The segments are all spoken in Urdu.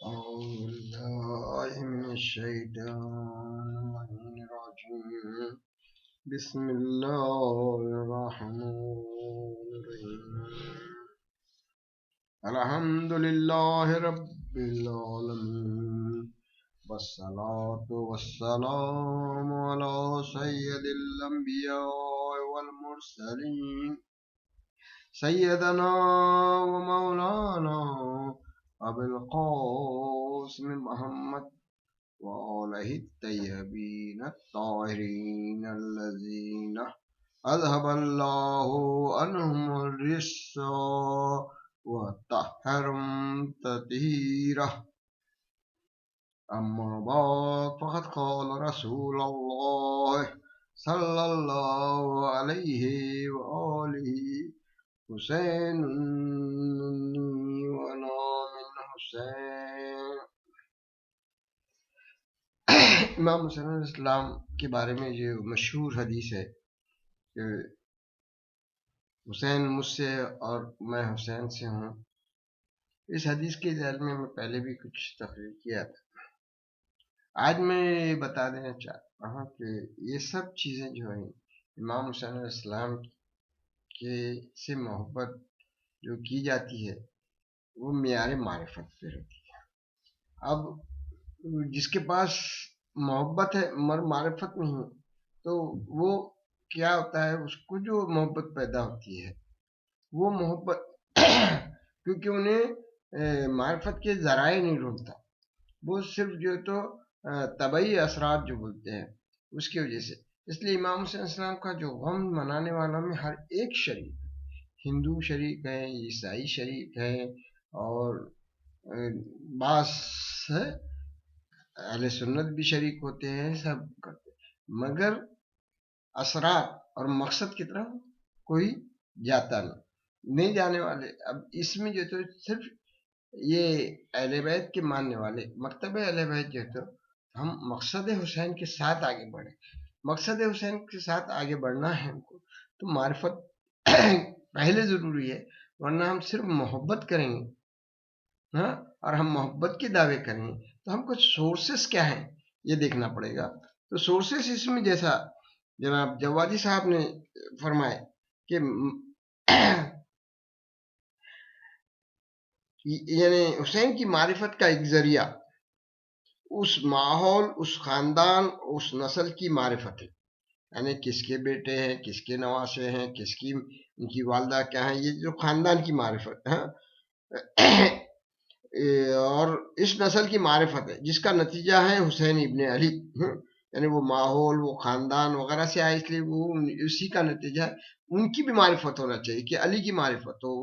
أعوذ بالله من الشيطان الرجيم بسم الله الرحمن الرحيم الحمد لله رب العالمين والصلاة والسلام على سيد الأنبياء والمرسلين سيدنا ومولانا أبي القاسم محمد وآله الطيبين الطاهرين الذين أذهب الله عنهم الرجس وطهرهم تطهيرا أما بعد فقد قال رسول الله صلى الله عليه وآله حسين مني وأنا من حسين. امام حسین علیہ السلام کے بارے میں جو مشہور حدیث ہے کہ حسین مجھ سے اور میں حسین سے ہوں، اس حدیث کے ذیل میں پہلے بھی کچھ تقریر کیا تھا. آج میں یہ بتا دینا چاہتا ہوں کہ یہ سب چیزیں جو ہیں امام حسین علیہ السلام کے سے محبت جو کی جاتی ہے وہ معیار معرفت پہ رہتی ہے. اب جس کے پاس محبت ہے مگر معرفت نہیں تو وہ کیا ہوتا ہے، اس کو جو محبت پیدا ہوتی ہے وہ محبت کیونکہ انہیں معرفت کے ذرائع نہیں ڈھونڈتا، وہ صرف جو تو طبعی اثرات جو بولتے ہیں اس کی وجہ سے. اس لیے امام حسین السلام کا جو غم منانے والوں میں ہر ایک شریک ہے، ہندو شریک ہے، عیسائی شریک ہے، اور بعض اہل سنت بھی شریک ہوتے ہیں، سب کرتے ہیں، مگر اثرات اور مقصد کی طرف کوئی جاتا نہیں جانے والے. اب اس میں جو تو صرف یہ اہل بیت کے ماننے والے مکتب اہل بیت جو تو ہم مقصد حسین کے ساتھ آگے بڑھیں. مقصد حسین کے ساتھ آگے بڑھنا ہے ہم کو تو معرفت پہلے ضروری ہے، ورنہ ہم صرف محبت کریں گے ہاں اور ہم محبت کے دعوے کریں گے تو ہم کو سورسز کیا ہیں یہ دیکھنا پڑے گا. تو سورسز اس میں جیسا جناب جوادی صاحب نے فرمائے کہ یعنی حسین کی معرفت کا ایک ذریعہ اس ماحول، اس خاندان، اس نسل کی معرفت ہے، یعنی کس کے بیٹے ہیں، کس کے نواسے ہیں، کس کی ان کی والدہ کیا ہیں، یہ جو خاندان کی معرفت ہے اور اس نسل کی معرفت ہے جس کا نتیجہ ہے حسین ابن علی. یعنی وہ ماحول، وہ خاندان وغیرہ سے آئے، اس لیے وہ اسی کا نتیجہ ہے. ان کی بھی معرفت ہونا چاہیے کہ علی کی معرفت ہو،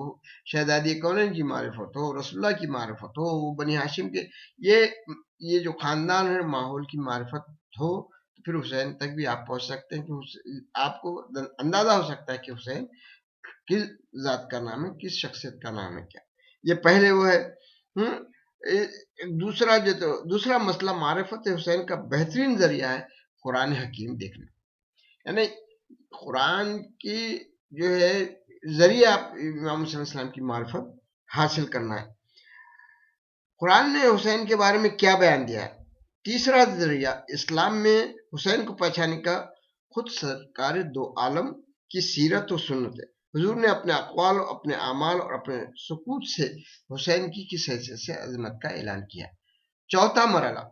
شہزادی کونین کی معرفت ہو، رسول اللہ کی معرفت ہو، وہ بنی ہاشم کے یہ جو خاندان ہے ماحول کی معرفت ہو تو پھر حسین تک بھی آپ پہنچ سکتے ہیں کہ آپ کو اندازہ ہو سکتا ہے کہ حسین کس ذات کا نام ہے، کس شخصیت کا نام ہے. کیا یہ پہلے وہ ہے. دوسرا مسئلہ معرفت حسین کا بہترین ذریعہ ہے قرآن حکیم دیکھنا. یعنی قرآن کی جو ہے ذریعہ امام حسین علیہ السلام کی معرفت حاصل کرنا ہے. قرآن نے حسین کے بارے میں کیا بیان دیا ہے. تیسرا ذریعہ اسلام میں حسین کو پہچانے کا خود سرکار دو عالم کی سیرت و سنت ہے. حضور نے اپنے اقوال، اپنے اعمال اور اپنے سکوت سے حسین کی کس حیثیت سے عظمت کا اعلان کیا. چوتھا مرحلہ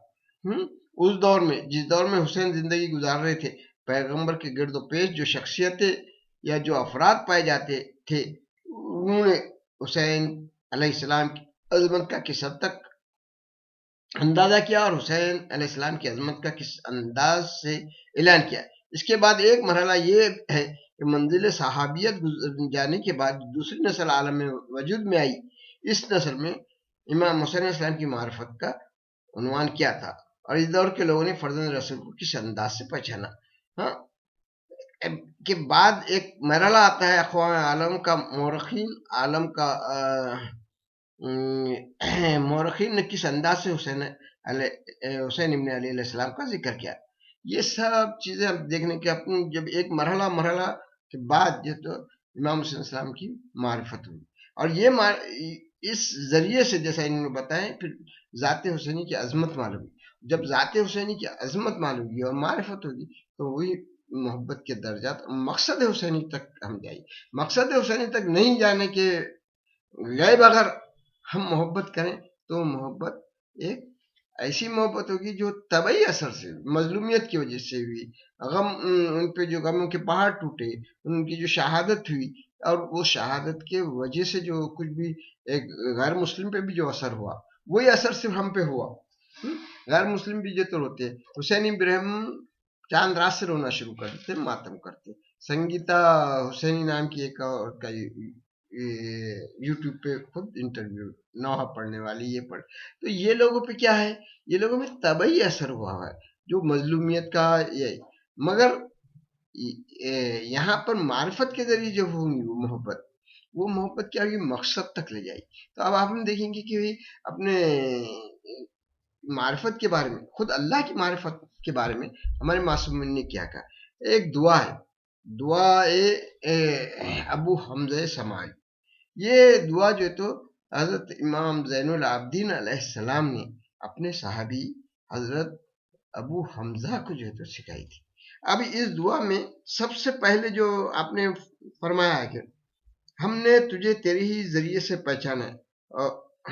اس دور میں جس دور میں حسین زندگی گزار رہے تھے، پیغمبر کے گرد و پیش جو شخصیتیں یا جو افراد پائے جاتے تھے انہوں نے حسین علیہ السلام کی عظمت کا کس حد تک اندازہ کیا اور حسین علیہ السلام کی عظمت کا کس انداز سے اعلان کیا. اس کے بعد ایک مرحلہ یہ ہے کہ منزل صحابیت گزر جانے کے بعد دوسری نسل عالم میں وجود میں آئی. اس نسل میں امام حسین علیہ السلام کی معرفت کا عنوان کیا تھا اور اس دور کے لوگوں نے فرزند رسول کو کس انداز سے پہچانا. کے بعد ایک مرحلہ آتا ہے اقوام عالم کا مورخین نے کس انداز سے حسین ابن علی علیہ السلام کا ذکر کیا. یہ سب چیزیں دیکھنے کے اپنی جب ایک مرحلہ کے بعد جو تو امام حسین السلام کی معرفت ہوئی. اور اس ذریعے سے جیسا انہوں نے بتایا پھر ذات حسینی کی عظمت معلوم ہوگی. جب ذات حسینی کی عظمت معلوم ہوگی اور معرفت ہوگی تو وہی محبت کے درجات مقصد حسینی تک ہم جائیں. مقصد حسینی تک نہیں جانے کے گئے بغیر ہم محبت کریں تو محبت ایک ایسی محبت ہوگی جو طبعی اثر سے مظلومیت کی وجہ سے ہوئی, غم ان پہ جو غموں کے پہاڑ ٹوٹے, ان کی جو شہادت ہوئی, اور وہ شہادت کے وجہ سے جو کچھ بھی ایک غیر مسلم پہ بھی جو اثر ہوا وہی اثر صرف ہم پہ ہوا. غیر مسلم بھی جو تو روتے, حسین ابراہیم چاند رات سے رونا شروع کر دیتے, ماتم کرتے. سنگیتا حسینی نام کی ایک اور کا یوٹیوب پہ خود انٹرویو نوحہ پڑھنے والی یہ پڑھ, تو یہ لوگوں پہ کیا ہے, یہ لوگوں میں طبعی اثر ہوا ہے جو مظلومیت کا. مگر یہاں پر معرفت کے ذریعے جو ہوگی وہ محبت کیا ہوگی, مقصد تک لے جائے. تو اب آپ ہم دیکھیں گے کہ اپنے معرفت کے بارے میں, خود اللہ کی معرفت کے بارے میں ہمارے معصومین نے کیا کہا. ایک دعا ہے, دعا ابو حمزہ سماعی. یہ دعا جو ہے تو حضرت امام زین العابدین علیہ السلام نے اپنے صحابی حضرت ابو حمزہ کو جو ہے تو سکھائی تھی. اب اس دعا میں سب سے پہلے جو آپ نے فرمایا ہے کہ ہم نے تجھے تیرے ہی ذریعے سے پہچانا ہے,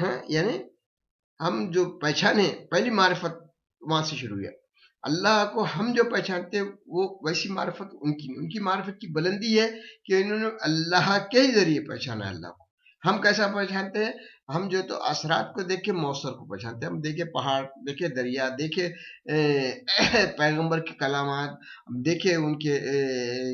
ہاں یعنی ہم جو پہچانے پہلی معرفت وہاں سے شروع ہے. اللہ کو ہم جو پہچانتے وہ ویسی معرفت ان کی معرفت کی بلندی ہے کہ انہوں نے اللہ کے ہی ذریعے پہچانا ہے اللہ کو. ہم کیسا پہچانتے ہیں, ہم جو تو اثرات کو دیکھ کے موثر کو پہچانتے ہیں. ہم دیکھے پہاڑ, دیکھے دریا, دیکھے پیغمبر کے کلامات, دیکھے ان کے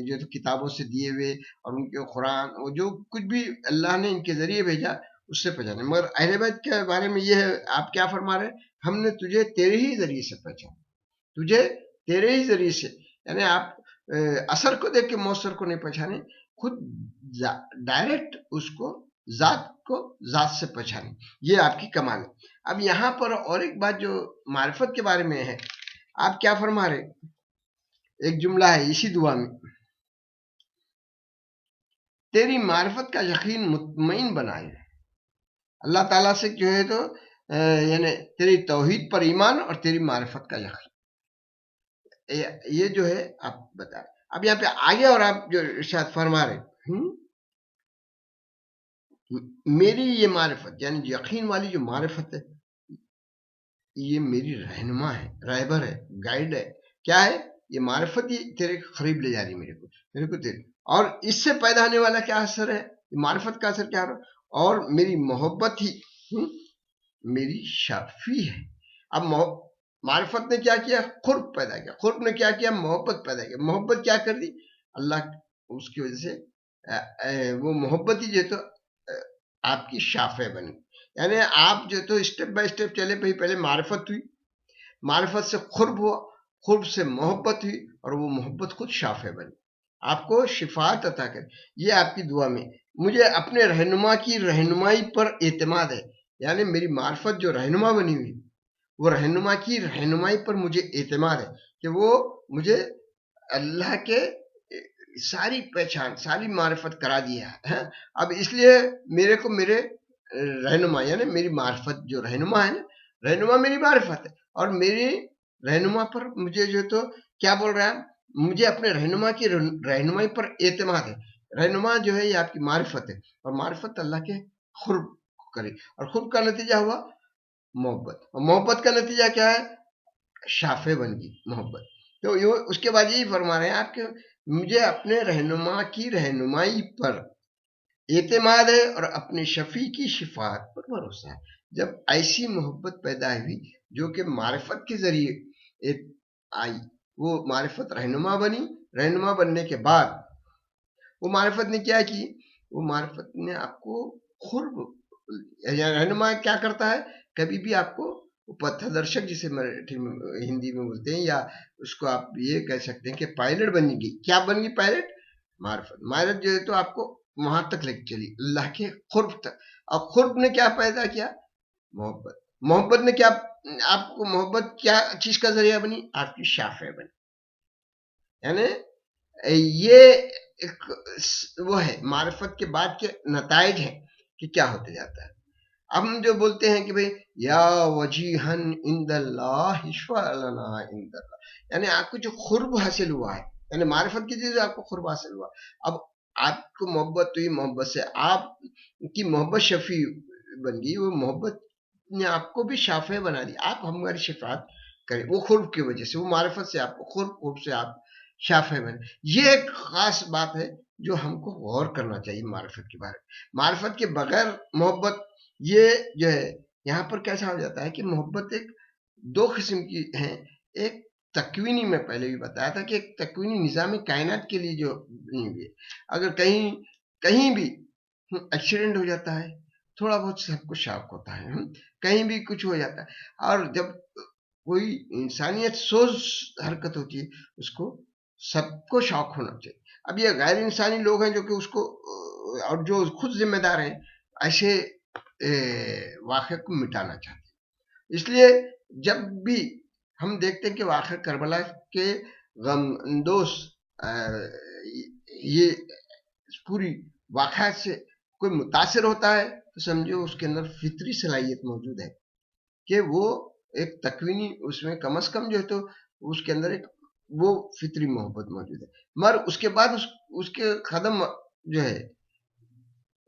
جو کتابوں سے دیے ہوئے اور ان کے قرآن جو کچھ بھی اللہ نے ان کے ذریعے بھیجا اس سے پہچانے. مگر اہل بیت کے بارے میں یہ ہے, آپ کیا فرما رہے ہیں, ہم نے تجھے تیرے ہی ذریعے سے پہچانا, تجھے تیرے ہی ذریعے سے. یعنی آپ اثر کو دیکھ کے موثر کو نہیں پہچانے, خود ڈائریکٹ اس کو ذات سے پہچانے, یہ آپ کی کمال ہے. اب یہاں پر اور ایک بات جو معرفت کے بارے میں ہے, آپ کیا فرما رہے, ایک جملہ ہے اسی دعا میں, تیری معرفت کا یقین مطمئن بنائے. اللہ تعالیٰ سے جو ہے تو یعنی تیری توحید پر ایمان اور تیری معرفت کا یقین, یہ جو ہے آپ بتا رہے. اب یہاں پہ آگے اور آپ جو ارشاد فرما رہے, میری یہ معرفت یعنی یقین والی جو معرفت ہے یہ میری رہنما ہے, رہبر ہے, گائیڈ ہے. کیا ہے یہ معرفت, یہ تیرے قریب لے جا رہی میرے کو تیرے. اور اس سے پیدا ہونے والا کیا اثر ہے, معرفت کا اثر کیا رہا, اور میری محبت ہی میری شافی ہے. اب معرفت نے کیا کیا, قرب پیدا کیا, قرب نے کیا کیا, محبت پیدا کیا. محبت کیا کر دی, اللہ اس کی وجہ سے وہ محبت ہی جو تو آپ کی شافع بنی. یعنی آپ جو تو اسٹیپ بائی اسٹیپ چلے, پہلے معرفت ہوئی, معرفت سے قرب ہوا, قرب سے محبت ہوئی, اور وہ محبت خود شافع بنی, آپ کو شفاعت عطا کر. یہ آپ کی دعا میں مجھے اپنے رہنما کی رہنمائی پر اعتماد ہے. یعنی میری معرفت جو رہنما بنی ہوئی, وہ رہنما کی رہنمائی پر مجھے اعتماد ہے کہ وہ مجھے اللہ کے ساری پہچان, ساری معرفت کرا دیا ہے. اب اس لیے میرے کو میرے رہنما یعنی میری معرفت جو رہنما ہے نا, رہنما میری معرفت ہے, اور میری رہنما پر مجھے جو تو کیا بول رہا ہے, مجھے اپنے رہنما کی رہنمائی پر اعتماد ہے. رہنما جو ہے یہ آپ کی معرفت ہے, اور معرفت اللہ کے قرب کرے, اور قرب کا نتیجہ ہوا محبت, اور محبت کا نتیجہ کیا ہے, شافع بن گئی محبت. تو اس کے بعد یہی فرما رہے ہیں آپ کہ مجھے اپنے رہنما کی رہنمائی پر اعتماد ہے اور اپنے شفیع کی شفاعت پر بھروسہ ہے. جب ایسی محبت پیدا ہوئی جو کہ معرفت کے ذریعے آئی, وہ معرفت رہنما بنی. رہنما بننے کے بعد وہ معرفت نے کیا کی, وہ معرفت نے آپ کو قرب, رہنما کیا کرتا ہے, کبھی بھی آپ کو پتھردرشک جسے ہندی میں بولتے ہیں, یا اس کو آپ یہ کہہ سکتے ہیں کہ پائلٹ بن گئی. کیا بن گئی پائلٹ, معرفت. معرفت جو ہے تو آپ کو وہاں تک لے چلی, اللہ کے قرب تک. اور قرب نے کیا پیدا کیا, محبت. محبت نے کیا آپ کو, محبت کیا چیز کا ذریعہ بنی, آپ کی شافع بنی. یعنی یہ ایک وہ ہے معرفت کے بعد کے نتائج ہیں کہ کیا ہوتے جاتا ہے. اب ہم جو بولتے ہیں کہ بھئی یا وجیہن عند اللہ اشفع لنا عند اللہ، یعنی آپ کو جو قرب حاصل ہوا ہے، یعنی معرفت کی چیز آپ کو قرب حاصل ہوا، اب آپ کو محبت ہوئی، محبت سے آپ کی محبت شفیع بن گئی، وہ محبت نے آپ کو بھی شافع بنا دی، آپ ہماری شفاعت کریں، وہ قرب کی وجہ سے، وہ معرفت سے آپ کو قرب سے آپ شافع بنے. یہ ایک خاص بات ہے جو ہم کو غور کرنا چاہیے معرفت کے بارے میں. معرفت کے بغیر محبت، یہ جو ہے یہاں پر کیسا ہو جاتا ہے کہ محبت ایک دو قسم کی ہیں. ایک تکوینی، میں پہلے بھی بتایا تھا کہ ایک تکوینی نظام کائنات کے لیے جو بنی ہوئی ہے، اگر کہیں بھی ایکسیڈنٹ ہو جاتا ہے، تھوڑا بہت سب کو شوق ہوتا ہے، کہیں بھی کچھ ہو جاتا ہے، اور جب کوئی انسانیت سوز حرکت ہوتی ہے، اس کو سب کو شوق ہونا چاہیے. اب یہ غیر انسانی لوگ ہیں جو کہ اس کو اور جو خود ذمہ دار ہیں، ایسے واقعے کو مٹانا چاہتے ہیں. اس لیے جب بھی ہم دیکھتے ہیں کہ واقعہ کربلا کے غم اندوز یہ پوری واقعات سے کوئی متاثر ہوتا ہے، تو سمجھو اس کے اندر فطری صلاحیت موجود ہے کہ وہ ایک تکوینی، اس میں کم از کم جو ہے تو اس کے اندر ایک وہ فطری محبت موجود ہے. مگر اس کے بعد اس کے قدم جو ہے،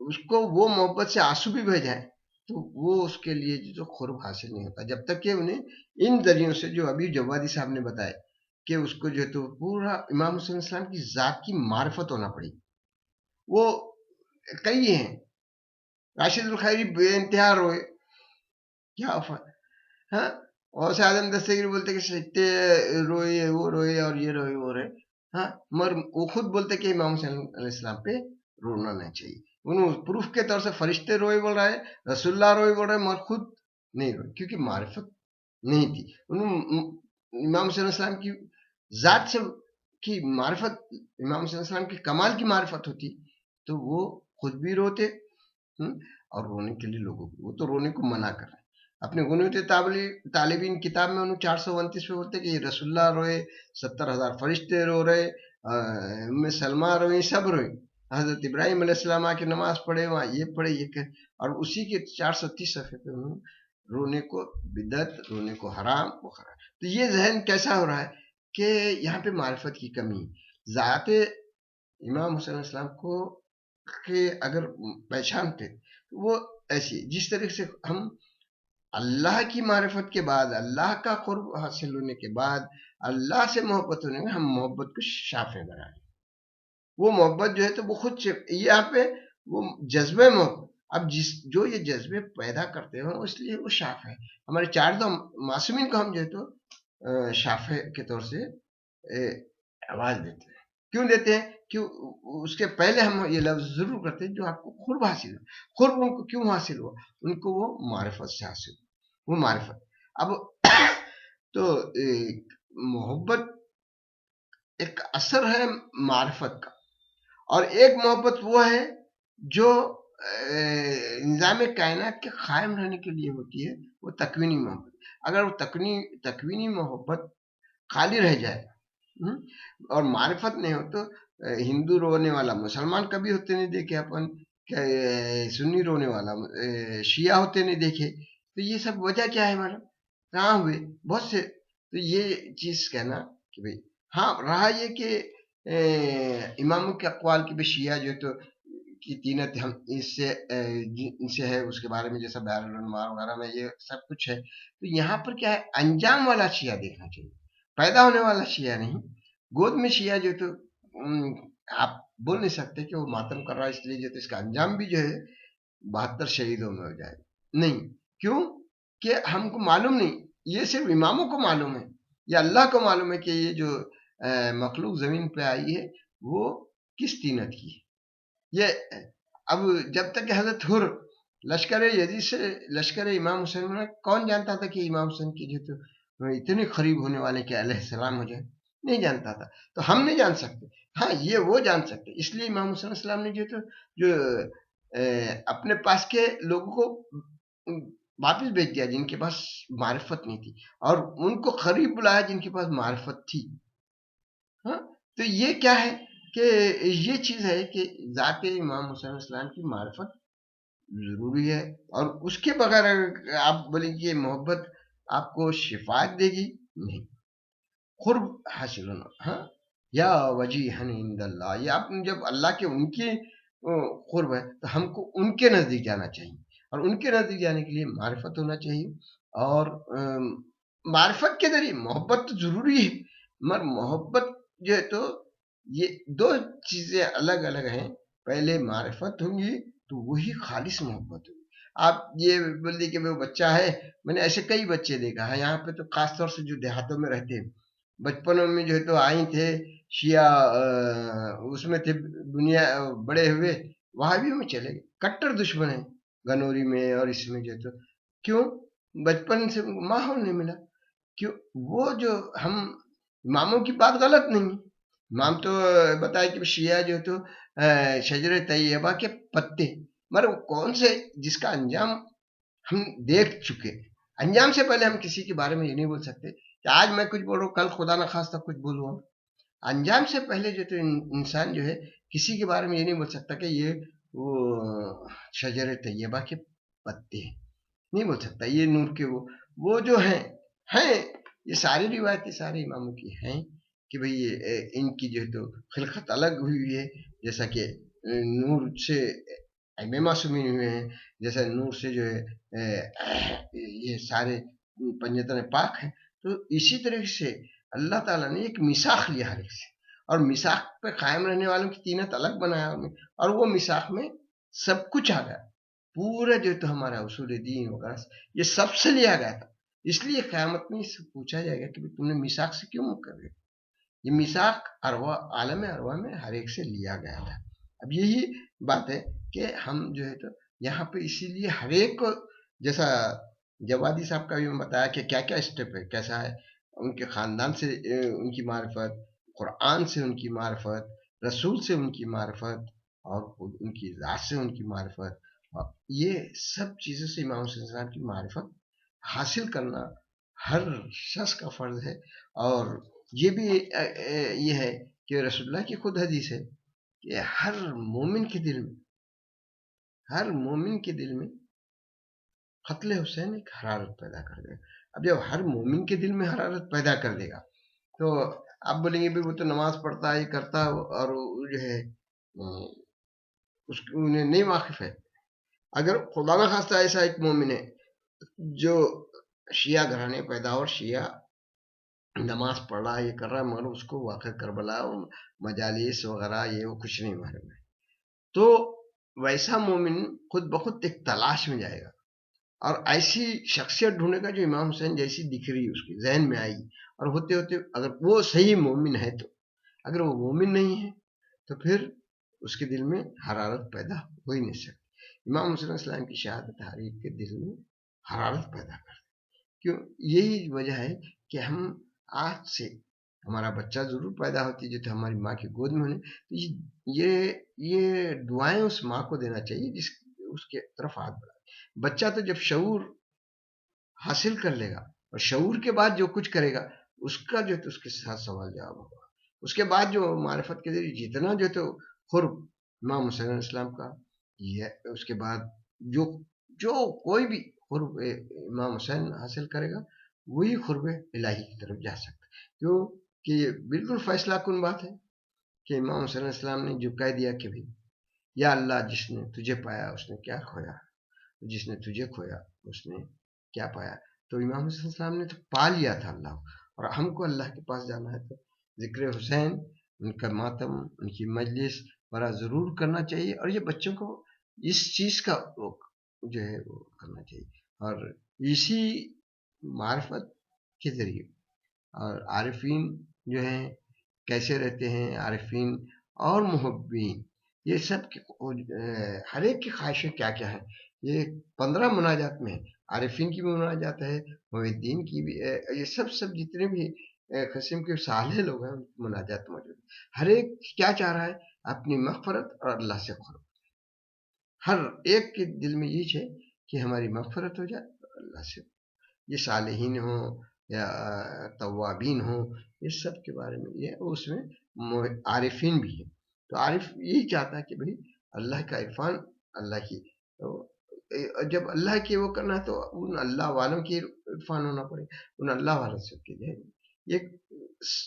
اس کو وہ محبت سے آنسو بھی بہ جائیں تو وہ اس کے لیے جو قرب حاصل نہیں ہوتا، جب تک کہ انہیں ان ذریعوں سے جو ابھی جوادی صاحب نے بتایا کہ اس کو جو ہے تو پورا امام حسین علیہ السلام کی ذات کی معرفت ہونا پڑی. وہ کئی ہیں، راشد الخیری بے انتہا روئے، کیا ہاں، اور سے اعظم دستگیر بولتے کہ سکتے روئے، وہ روئے، اور یہ روئے، وہ روئے، ہاں، مگر وہ خود بولتے کہ امام حسین علیہ السلام پہ رونا نہیں چاہیے. انہوں پروف کے طور سے فرشتے روئے بول رہا ہے، رسول اللہ روئے بول رہا ہے، مگر خود نہیں روئے، کیونکہ معرفت نہیں تھی. انہوں امام حسین علیہ السلام کی ذات سے کی معرفت، امام حسین علیہ السلام کی کمال کی معرفت ہوتی تو وہ خود بھی روتے اور رونے کے لیے لوگوں کو، وہ تو رونے کو منع کر رہے ہیں. اپنے غنیمت طالبین کتاب میں انہوں 429 پہ بولتے کہ یہ رسول اللہ روئے، 70,000 فرشتے رو رہے، ام سلمہ روئے، سب روئے، حضرت ابراہیم علیہ السلام آ کے نماز پڑھے، وہاں یہ پڑھے، یہ کہ، اور اسی کے 430 صفحے پہ انہوں رونے کو بدعت، رونے کو حرام وغیرہ. تو یہ ذہن کیسا ہو رہا ہے کہ یہاں پہ معرفت کی کمی. ذات امام حسین علیہ السلام کو کہ اگر پہچانتے وہ ایسی، جس طریقے سے ہم اللہ کی معرفت کے بعد، اللہ کا قرب حاصل ہونے کے بعد، اللہ سے محبت ہونے میں ہم محبت کو شافع بنائیں. وہ محبت جو ہے تو وہ خود سے یہاں پہ وہ جذبہ محبت، اب جو یہ جذبے پیدا کرتے ہیں اس لیے وہ شافع ہے. ہمارے 4 دو معصومین کو ہم جو ہے تو شافع کے طور سے آواز دیتے ہیں. کیوں دیتے ہیں؟ کیوں اس کے پہلے ہم یہ لفظ ضرور کرتے ہیں جو آپ کو قرب حاصل ہو. قرب ان کو کیوں حاصل ہوا؟ ان کو وہ معرفت سے حاصل ہوا، وہ معرفت. اب تو محبت ایک اثر ہے معرفت کا، اور ایک محبت وہ ہے جو نظام کائنات کے قائم رہنے کے لیے ہوتی ہے، وہ تکوینی محبت. اگر وہ تکوینی محبت خالی رہ جائے اور معرفت نہیں ہو، تو ہندو رونے والا مسلمان کبھی ہوتے نہیں دیکھے اپن، سنی رونے والا شیعہ ہوتے نہیں دیکھے. تو یہ سب وجہ کیا ہے ہمارا؟ کہاں ہوئے بہت سے. تو یہ چیز کہنا کہ بھئی ہاں رہا یہ کہ اماموں کے اقوال کی بھی شیعہ جو تو کی تینت ہم اس سے ہے، اس کے بارے میں جیسا بیان الانوار وغیرہ میں یہ سب کچھ ہے. تو یہاں پر کیا ہے، انجام والا شیعہ دیکھنا چاہیے، پیدا ہونے والا شیعہ نہیں. گود میں شیعہ جو تو آپ بول نہیں سکتے کہ وہ ماتم کر رہا ہے اس لیے جو تو اس کا انجام بھی جو ہے 72 شہیدوں میں ہو جائے. نہیں، کیوں کہ ہم کو معلوم نہیں، یہ صرف اماموں کو معلوم ہے، یا اللہ کو معلوم ہے کہ یہ جو مخلوق زمین پہ آئی ہے وہ کس تینت کی ہے. یہ اب جب تک کہ حضرت حر لشکر یزید سے لشکر امام حسین میں کون جانتا تھا کہ امام حسین کی جو تو اتنے قریب ہونے والے کہ علیہ السلام ہو جائے؟ نہیں جانتا تھا. تو ہم نہیں جان سکتے، ہاں یہ وہ جان سکتے. اس لیے امام حسین علیہ السلام نے جو اپنے پاس کے لوگوں کو واپس بھیج دیا جن کے پاس معرفت نہیں تھی، اور ان کو قریب بلایا جن کے پاس معرفت تھی. ہاں، تو یہ کیا ہے کہ یہ چیز ہے کہ ذات امام حسین علیہ السلام کی معرفت ضروری ہے، اور اس کے بغیر آپ بولیں کہ یہ محبت آپ کو شفاعت دے گی، نہیں. قرب حاصل ہونا، ہاں، یا وجیہن عند اللہ، یہ آپ جب اللہ کے ان کی قرب ہے تو ہم کو ان کے نزدیک جانا چاہیے، اور ان کے نزدیک جانے کے لیے معرفت ہونا چاہیے. اور معرفت کے ذریعے محبت تو ضروری ہے، مگر محبت جو ہے تو یہ دو چیزیں الگ الگ ہیں. پہلے معرفت ہوں گی تو وہی خالص محبت ہوگی. آپ یہ بول دیے کہ وہ بچہ ہے، میں نے ایسے کئی بچے دیکھا ہے یہاں پہ، تو خاص طور سے جو دیہاتوں میں رہتے ہیں، بچپنوں میں جو ہے تو آئی تھے شیعہ، اس میں تھے دنیا بڑے ہوئے وہابیوں میں چلے گئے، کٹر دشمن ہیں گنوری میں اور اس میں جو ہے تو. کیوں؟ بچپن سے ماحول نہیں ملا. کیوں؟ وہ جو ہم اماموں کی بات غلط نہیں ہے، امام تو بتائے کہ شیعہ جو ہے تو شجر طیبہ کے پتے، مگر کون سے جس کا انجام ہم دیکھ چکے. انجام سے پہلے ہم کسی کے بارے میں یہ نہیں بول سکتے کہ آج میں کچھ بولوں کل خدا نہ خواستہ کچھ بولوں. انجام سے پہلے جو تو انسان جو ہے کسی کے بارے میں یہ نہیں بول سکتا کہ یہ وہ شجر طیبہ کے پتے ہیں، نہیں بول سکتا. یہ نور کے وہ جو ہیں یہ ساری روایتیں سارے اماموں کی ہیں کہ بھئی ان کی جو ہے تو خلقت الگ ہوئی ہے، جیسا کہ نور سے ائمہ معصومین ہوئے ہیں، جیسا نور سے جو ہے یہ سارے پنجتن پاک ہیں. تو اسی طرح سے اللہ تعالیٰ نے ایک میثاق لیا ہر ایک سے، اور میثاق پہ قائم رہنے والوں کی تینت الگ بنایا انہوں نے، اور وہ میثاق میں سب کچھ آ گیا. پورا جو تو ہمارا اصول دین وغیرہ یہ سب سے لیا گیا تھا. اس لیے قیامت میں اس سے پوچھا جائے گا کہ تم نے میثاق سے کیوں مکر گئے؟ یہ میثاق عالم ارواح میں ہر ایک سے لیا گیا تھا. اب یہی بات ہے کہ ہم جو ہے تو یہاں پہ اسی لیے ہر ایک کو، جیسا جوادی صاحب کا بھی میں بتایا کہ کیا کیا اسٹیپ ہے، کیسا ہے ان کے خاندان سے ان کی معرفت، قرآن سے ان کی معرفت، رسول سے ان کی معرفت، اور ان کی ذات سے ان کی معرفت. یہ سب چیزوں سے امام حسین السلام کی معرفت حاصل کرنا ہر شخص کا فرض ہے. اور یہ بھی یہ ہے کہ رسول اللہ کی خود حدیث ہے کہ ہر مومن کے دل میں قتل حسین ایک حرارت پیدا کر دے گا. اب جب ہر مومن کے دل میں حرارت پیدا کر دے گا تو آپ بولیں گے وہ تو نماز پڑھتا ہے، یہ کرتا ہے، اور جو ہے اس انہیں نہیں واقف ہے. اگر خدا نہ خواستہ ایسا ایک مومن ہے جو شیعہ گھرانے پیدا اور شیعہ نماز پڑھ رہا ہے، یہ کر رہا ہے، مگر اس کو واقع کربلا اور مجالس وغیرہ یہ وہ کچھ نہیں معلوم ہے، تو ویسا مومن خود بخود ایک تلاش میں جائے گا، اور ایسی شخصیت ڈھونڈے گا جو امام حسین جیسی دکھ رہی اس کے ذہن میں آئی. اور ہوتے ہوتے اگر وہ صحیح مومن ہے تو، اگر وہ مومن نہیں ہے تو پھر اس کے دل میں حرارت پیدا ہو ہی نہیں سکتی. امام حسین السلام کی شہادت ہر ایک کے دل میں حرارت پیدا کر دے. کیوں؟ یہی وجہ ہے کہ ہم آج سے ہمارا بچہ ضرور پیدا ہوتی جو تو ہماری ماں کی گود میں ہونے، یہ دعائیں اس ماں کو دینا چاہیے جس اس کے طرف ہاتھ بڑھائے. بچہ تو جب شعور حاصل کر لے گا، اور شعور کے بعد جو کچھ کرے گا اس کا جو تو اس کے ساتھ سوال جواب ہوگا. اس کے بعد جو معرفت کے ذریعے جتنا جو تو قرب امام حسین علیہ السلام کا یہ، اس کے بعد جو کوئی بھی قرب امام حسین حاصل کرے گا وہی قرب الہی کی طرف جا سکتا ہے. کیوں کہ یہ بالکل فیصلہ کن بات ہے کہ امام حسین علیہ السلام نے جو کہہ دیا کہ بھی یا اللہ جس نے تجھے پایا اس نے کیا کھویا، جس نے تجھے کھویا اس نے کیا پایا. تو امام حسین السلام نے تو پا لیا تھا اللہ، اور ہم کو اللہ کے پاس جانا ہے تو ذکر حسین، ان کا ماتم، ان کی مجلس بڑا ضرور کرنا چاہیے. اور یہ بچوں کو اس چیز کا جو ہے وہ کرنا چاہیے. اور اسی معرفت کے ذریعے، اور عارفین جو ہیں کیسے رہتے ہیں، عارفین اور محبین، یہ سب ہر ایک کی خواہشیں کیا کیا ہیں. یہ 15 مناجات میں ہے، عارفین کی بھی مناجات ہے، محدین کی بھی، یہ سب جتنے بھی قسم کے صالح لوگ ہیں مناجات موجود. ہر ایک کیا چاہ رہا ہے؟ اپنی مغفرت اور اللہ سے قرب. ہر ایک کے دل میں یہ ہے کہ ہماری مغفرت ہو جائے اللہ سے. یہ صالحین ہوں یا توابین ہوں، یہ سب کے بارے میں یہ اس میں عارفین بھی ہیں. تو عارف یہی چاہتا ہے کہ بھئی اللہ کا عرفان، اللہ کی جب اللہ کی وہ کرنا ہے تو ان اللہ والوں کی عرفان ہونا پڑے، ان اللہ والوں سے کی جائے. یہ ایک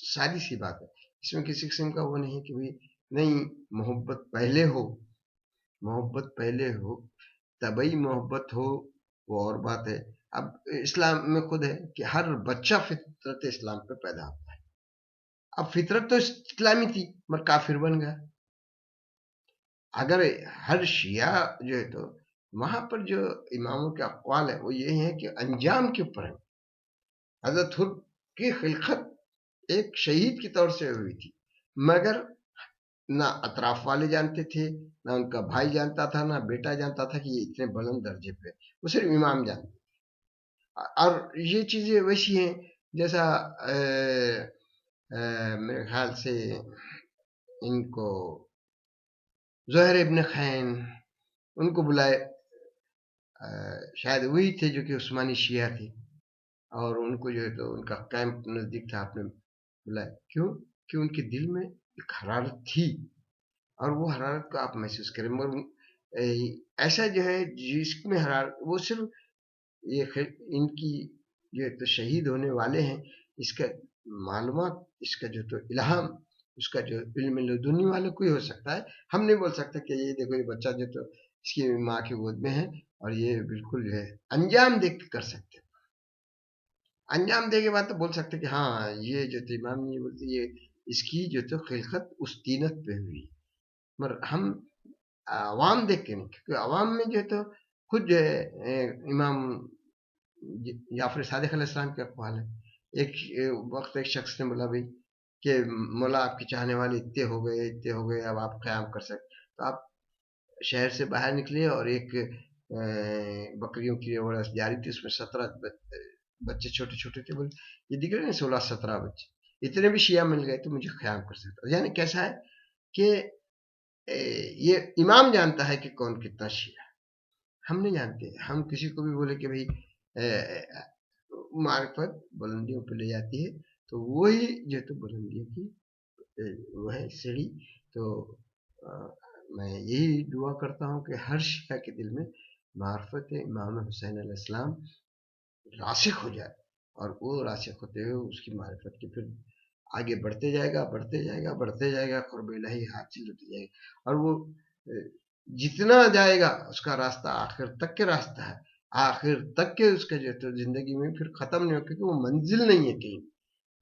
سادی سی بات ہے، اس میں کسی قسم کا وہ نہیں کہ بھائی نہیں محبت پہلے ہو، محبت پہلے ہو، طبعی محبت ہو وہ اور بات ہے. اب اسلام میں خود ہے کہ ہر بچہ فطرت اسلام پہ پیدا ہوتا ہے. اب فطرت تو اسلامی تھی مگر کافر بن گیا. اگر ہر شیعہ جو ہے تو وہاں پر جو اماموں کے اقوال ہے وہ یہ ہیں کہ انجام کے اوپر ہے. حضرت حر کی خلقت ایک شہید کی طور سے ہوئی تھی، مگر نہ اطراف والے جانتے تھے، نہ ان کا بھائی جانتا تھا، نہ بیٹا جانتا تھا کہ یہ اتنے بلند درجے پہ، وہ صرف امام جانتے. اور یہ چیزیں ویسی ہیں جیسا میرے خیال سے ان کو زہر ابن خین ان کو بلائے، شاید وہی تھے جو کہ عثمانی شیعہ تھے، اور ان کو جو ہے تو ان کا کیمپ نزدیک تھا، آپ نے بلایا. کیوں کہ ان کے دل میں ایک حرارت تھی، اور وہ حرارت کو آپ محسوس کریں. مگر ایسا جو ہے جس میں حرارت وہ صرف یہ ان کی جو ہے تو شہید ہونے والے ہیں، اس کا معلومات، اس کا جو تو الہام، اس کا جو علم لدنی والے کو ہی ہو سکتا ہے. ہم نہیں بول سکتے کہ یہ دیکھو یہ بچہ جو تو اس کی ماں کی گود میں ہے اور یہ بالکل جو ہے انجام دیکھ کے کر سکتے. انجام دے کے بعد تو بول سکتے کہ ہاں یہ جو تو امام یہ بولتے یہ اس کی جو تو خلقت اس تینت پہ ہوئی. مگر ہم عوام دیکھ کے نہیں، کیونکہ عوام میں جو ہے تو خود جو ہے امام جعفر صادق علیہ السلام کے اقوال ہے. ایک وقت ایک شخص نے بولا بھائی کہ مولا آپ کے چاہنے والے اتنے ہو گئے، اب آپ قیام کر سکتے. تو آپ شہر سے باہر نکلے اور ایک بکریوں کی وڑس جاری تھی، اس میں 17 بچے چھوٹے چھوٹے تھے. بولے یہ دکھ رہے ہیں 16-17 بچے، اتنے بھی شیعہ مل گئے تو مجھے قیام کر سکتا. یعنی کیسا ہے کہ یہ امام جانتا ہے کہ کون کتنا شیعہ، ہم نہیں جانتے. ہم کسی کو بھی بولے کہ بھائی معرفت بلندیوں پہ لے جاتی ہے، تو وہی جو تو بلندیوں کی وہ ہے سیڑھی. تو میں یہی دعا کرتا ہوں کہ ہر شیعہ کے دل میں معرفت امام حسین علیہ السلام راسخ ہو جائے، اور وہ راسخ ہوتے ہوئے اس کی معرفت کے پھر آگے بڑھتے جائے گا قرب الہی حاصل ہوتے جائے گا. اور وہ جتنا جائے گا اس کا راستہ آخر تک کے راستہ ہے، آخر تک کے اس کا جو ہے زندگی میں پھر ختم نہیں ہو، کیونکہ وہ منزل نہیں ہے کہیں.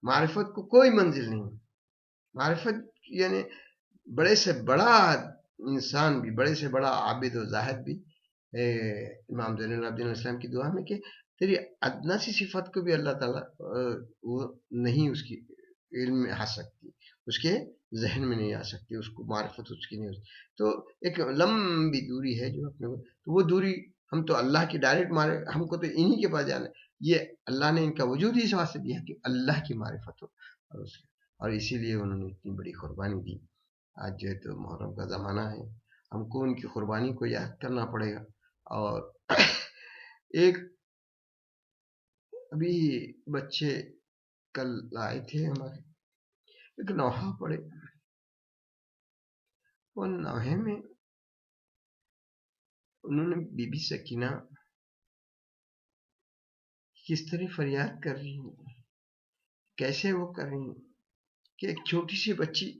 معرفت کو کوئی منزل نہیں ہے. معرفت یعنی بڑے سے بڑا انسان بھی، بڑے سے بڑا عابد و زاہد بھی امام زین العابدین علیہ السلام کی دعا میں کہ تیری ادنا سی صفت کو بھی اللہ تعالیٰ وہ نہیں اس کی علم میں آ سکتی، اس کے ذہن میں نہیں آ سکتی، اس کو معرفت اس کی نہیں ہو سکتی. تو ایک لمبی دوری ہے جو اپنے کو، تو وہ دوری ہم تو اللہ کی ڈائریکٹ ہم کو تو انہی کے پاس جانا ہے. یہ اللہ نے ان کا وجود ہی اس واسطے دیا کہ اللہ کی معرفت ہو، اور اسی لیے انہوں نے اتنی بڑی قربانی دی. آج جو ہے تو محرم کا زمانہ ہے، ہم کو ان کی قربانی کو یاد کرنا پڑے گا. اور ایک ابھی بچے کل آئے تھے ہمارے، ایک نوحہ پڑے، وہ نوحے میں انہوں نے بی بی سکینہ کس طرح فریاد کر رہی ہیں، کیسے وہ کر رہی ہیں کہ ایک چھوٹی سی بچی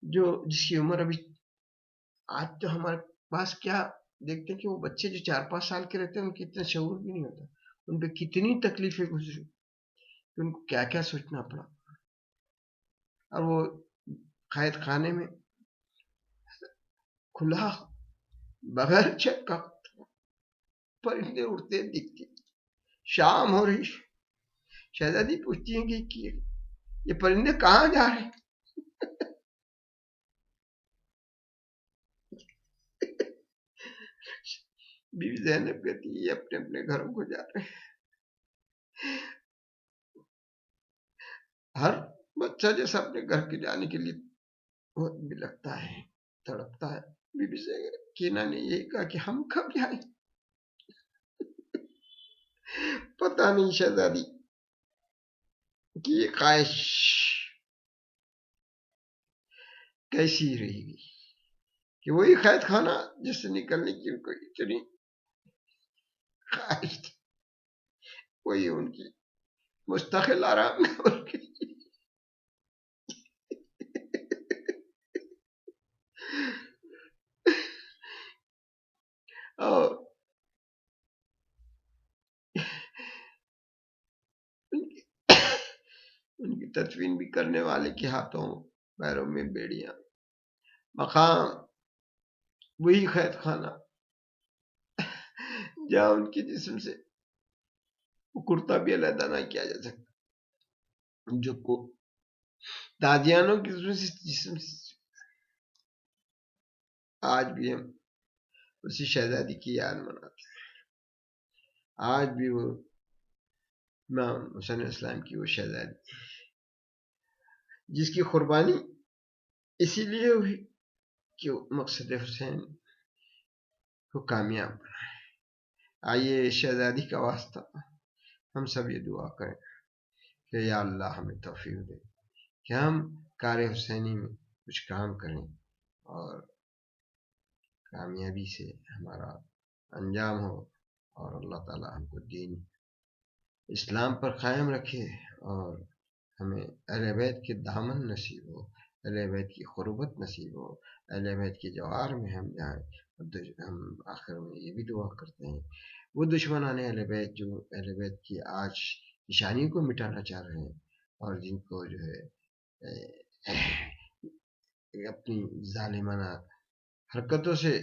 جس کی عمر ابھی، آج تو ہمارے پاس کیا دیکھتے ہیں کہ وہ بچے جو 4-5 سال کے رہتے ہیں ان کی اتنا شعور بھی نہیں ہوتا، ان پہ کتنی تکلیفیں گزری، ان کو کیا کیا سوچنا پڑا. اور وہ قید خانے میں کھلا بغیر چھت کا پرندے اڑتے دکھتے. شام ہو رہی، شہزادی پوچھتی ہیں کہ یہ پرندے کہاں جا رہے ہیں؟ بی بی زینب کہتی ہے یہ اپنے اپنے گھروں کو جا رہے ہیں. ہر بچہ جیسا اپنے گھر کے جانے کے لیے بہت بھی لگتا ہے، تڑپتا ہے. بی بی سکینہ نے یہی کہا کہ ہم کب جائیں. پتہ نہیں شہزادی کہ یہ خواہش کیسی رہے گی کہ وہی قید خانہ جس سے نکلنے کی ان کو اتنی خواہش تھی، وہی ان کی مستقل آرام کی اور ان کی تدفین بھی کرنے والے کے ہاتھوں پیروں میں بیڑیاں، مقام وہی قید خانہ جہاں ان کے جسم سے کرتا بھی علیحدہ نہ کیا جا سکتا، جو کو دادیانوں کے جسم سے آج بھی ہم اسی شہزادی کی یاد مناتے ہیں، آج بھی وہ امام حسین اسلام کی وہ شہزادی جس کی قربانی اسی لیے ہوئی کہ مقصد حسین کو کامیاب بنائے۔ آئیے شہزادی کا واسطہ ہم سب یہ دعا کریں کہ یا اللہ ہمیں توفیق دے کہ ہم کار حسینی میں کچھ کام کریں اور کامیابی سے ہمارا انجام ہو، اور اللہ تعالی ہم کو دین اسلام پر قائم رکھے اور ہمیں اہل بیت کے دامن نصیب ہو، اہل بیت کی قربت نصیب ہو، اہل بیت کے جوار میں ہم جائیں۔ ہم آخر میں یہ بھی دعا کرتے ہیں وہ دشمنان اہل بیت جو اہل بیت کی آج نشانی کو مٹانا چاہ رہے ہیں اور جن کو جو ہے اپنی ظالمانہ حرکتوں سے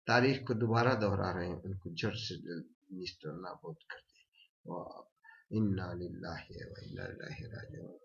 تاریخ کو دوبارہ دہرا رہے ہیں، ان کو جڑ سے نیست و نابود کر دیں۔ انا للہ و انا الیہ راجعون۔